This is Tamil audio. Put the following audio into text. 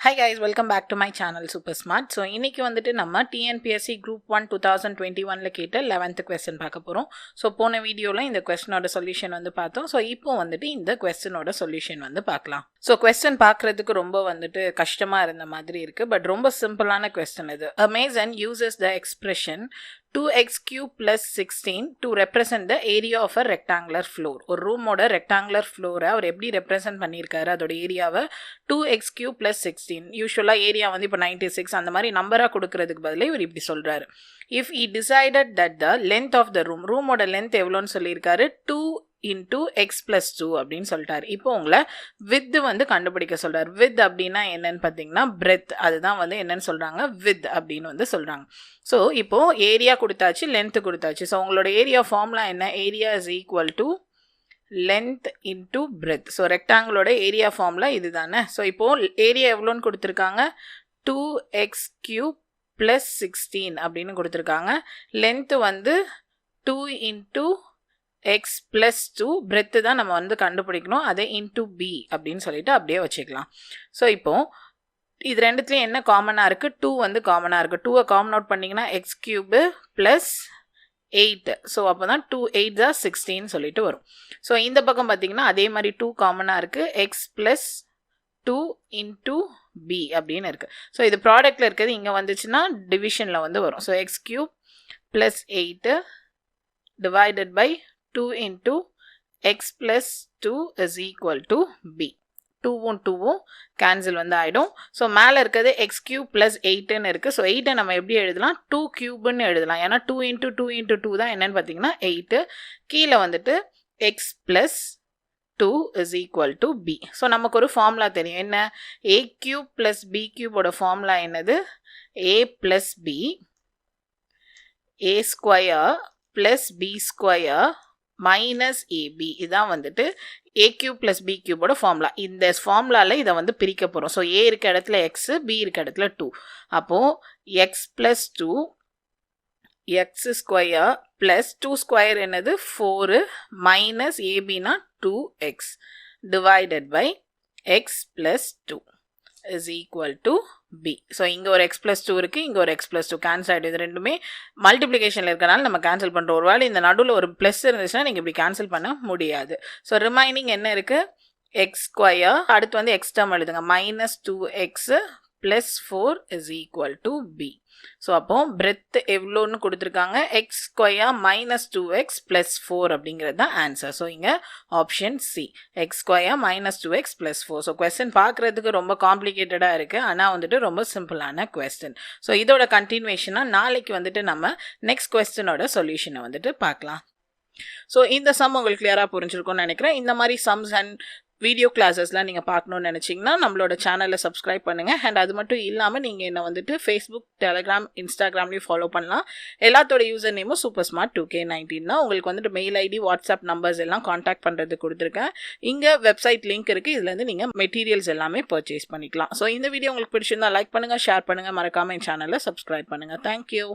Hi guys, welcome back to my channel Super Smart. So இன்னைக்கு வந்துட்டு நம்ம TNPSC Group 1 2021ல கேட்ட 11th question பார்க்க போறோம். So போன வீடியோல இந்த questionோட சொல்யூஷன் வந்து பார்த்தோம். So இப்போ வந்துட்டு இந்த questionோட சொல்யூஷன் வந்து பார்க்கலாம். So question பார்க்கிறதுக்கு ரொம்ப வந்துட்டு கஷ்டமா இருந்த மாதிரி இருக்கு, பட் ரொம்ப சிம்பிளான question இது. A mason uses the expression 2x cube plus 16 to represent the area of a rectangular floor. ஒரு ரூமோட rectangular floor அவர் எப்படி ரெப்ரசன்ட் பண்ணியிருக்காரு, அதோட ஏரியாவை 2x cube plus 16. யூஸ்வலாக ஏரியா வந்து இப்போ 96 அந்த மாதிரி நம்பராக கொடுக்கறதுக்கு பதிலாக இவர் இப்படி சொல்கிறாரு. If he decided that the length of the room, ரூமோட லென்த் எவ்வளோன்னு சொல்லியிருக்காரு, 2 into x plus 2 அப்படின்னு சொல்லிட்டாரு. இப்போ உங்களை width வந்து கண்டுபிடிக்க சொல்றாரு. width அப்படின்னா என்னன்னு பார்த்தீங்கன்னா breadth, அதுதான் வந்து என்னன்னு சொல்றாங்க, width அப்படின்னு வந்து சொல்றாங்க. ஸோ இப்போ ஏரியா கொடுத்தாச்சு, லென்த் கொடுத்தாச்சு. ஸோ உங்களோட ஏரியா ஃபார்முலா என்ன, area is equal to length into breadth. So ரெக்டாங்கிளோட ஏரியா ஃபார்முலா இது தானே. ஸோ இப்போ ஏரியா எவ்வளோன்னு கொடுத்துருக்காங்க, 2x cube plus 16 அப்படின்னு கொடுத்துருக்காங்க. லென்த் வந்து 2 into x plus 2, breadth தான் நம்ம வந்து கண்டுபிடிக்கணும், அதை into b அப்படின்னு சொல்லிட்டு அப்படியே வச்சுக்கலாம். ஸோ இப்போ இது ரெண்டுத்துலேயும் என்ன காமனாக இருக்குது, 2 வந்து காமனாக இருக்குது. 2 காமன் அவுட் பண்ணிங்கன்னா எக்ஸ் கியூபு ப்ளஸ் 8. ஸோ அப்போ தான் 2 8 16 சொல்லிட்டு வரும். ஸோ இந்த பக்கம் பார்த்தீங்கன்னா அதே மாதிரி 2 காமனாக இருக்குது, எக்ஸ் ப்ளஸ் 2 into b அப்படின்னு இருக்குது. ஸோ இது ப்ராடக்டில் இருக்கிறது இங்கே வந்துச்சுன்னா டிவிஷனில் வந்து வரும். So X cube plus 8 divided by 2 into x plus 2 is equal to b. 2வும் 2வும் கேன்சல் வந்து ஆகிடும். ஸோ மேலே இருக்கிறது எக்ஸ் கியூப் ப்ளஸ் 8ன்னு இருக்குது. ஸோ 8 நம்ம எப்படி எழுதலாம், 2 கியூப்னு எழுதலாம். ஏன்னா 2 into 2 into 2 தான் என்னன்னு பார்த்தீங்கன்னா 8. கீழே வந்துட்டு x plus 2 is equal to b. So நமக்கு ஒரு ஃபார்முலா தெரியும், என்ன, a கியூப் ப்ளஸ் b கியூபோட ஃபார்முலா என்னது, a plus b a square plus b square minus ab. இதான் வந்துட்டு a கியூப் ப்ளஸ் b கியூபோட ஃபார்முலா. இந்த ஃபார்முலாவில் இதை வந்து பிரிக்க போகிறோம். ஸோ a இருக்க இடத்துல எக்ஸு, b இருக்க இடத்துல 2. அப்போது x plus 2 x square plus 2 square என்னது 4 மைனஸ் ஏபினா 2x divided by x plus 2 is equal to b. So இங்கே ஒரு எக்ஸ் ப்ளஸ் 2 இருக்குது, இங்கே ஒரு எக்ஸ் ப்ளஸ் 2 கேன்சல் ஆகிடும். இது ரெண்டுமே மல்டிப்ளிகேஷனில் இருக்கனால நம்ம கேன்சல் பண்ணுறோம். ஒரு வேளை இந்த நடுவில் ஒரு ப்ளஸ் இருந்துச்சுன்னா நீங்கள் இப்படி கேன்சல் பண்ண முடியாது. ஸோ ரிமைனிங் என்ன இருக்குது, எக்ஸ் ஸ்கொயர், அடுத்து வந்து எக்ஸ் டேர்ம் எழுதுங்க, minus 2x plus 4 is equal to b. So அப்போ பிரெத் எவ்வளோன்னு கொடுத்துருக்காங்க, X square minus 2x plus 4 அப்படிங்கிறது தான் ஆன்சர். ஸோ இங்கே option C, X square minus 2x plus 4. So question பார்க்குறதுக்கு ரொம்ப காம்ப்ளிகேட்டடாக இருக்குது, ஆனால் வந்துட்டு ரொம்ப சிம்பிளான கொஸ்டின். ஸோ இதோட கண்டினியூஷனாக நாளைக்கு வந்துட்டு நம்ம நெக்ஸ்ட் கொஸ்டினோட சொல்யூஷனை வந்துட்டு பார்க்கலாம். ஸோ இந்த சம் உங்களுக்கு கிளியராக புரிஞ்சிருக்கும்னு நினைக்கிறேன். இந்த மாதிரி சம்ஸ் அண்ட் வீடியோ கிளாஸஸ்லாம் நீங்கள் பார்க்கணுன்னு நினச்சிங்கன்னா நம்மளோட சேனலில் சப்ஸ்கிரைப் பண்ணுங்கள். அண்ட் அது மட்டும் இல்லாமல் நீங்கள் என்னை வந்துட்டு ஃபேஸ்புக், டெலிகிராம், இன்ஸ்டாகிராம்லேயும் ஃபாலோ பண்ணலாம். எல்லாத்தோட யூசர் நேமும் சூப்பர் ஸ்மார்ட் 2K19 தான். உங்களுக்கு வந்துட்டு மெயில் ஐடி, வாட்ஸ்அப் நம்பர்ஸ் எல்லாம் காண்டாக்ட் பண்ணுறதுக்கு கொடுத்துருக்கேன். இங்கே வெப்சைட் லிங்க் இருக்குது, இதுலேருந்து நீங்கள் மெட்டீரியல்ஸ் எல்லாமே பர்ச்சேஸ் பண்ணிக்கலாம். ஸோ இந்த வீடியோ உங்களுக்கு பிடிச்சிருந்தா லைக் பண்ணுங்கள், ஷேர் பண்ணுங்கள், மறக்காமல் என் சேனலில் சப்ஸ்கிரைப் பண்ணுங்கள். தேங்க்யூ.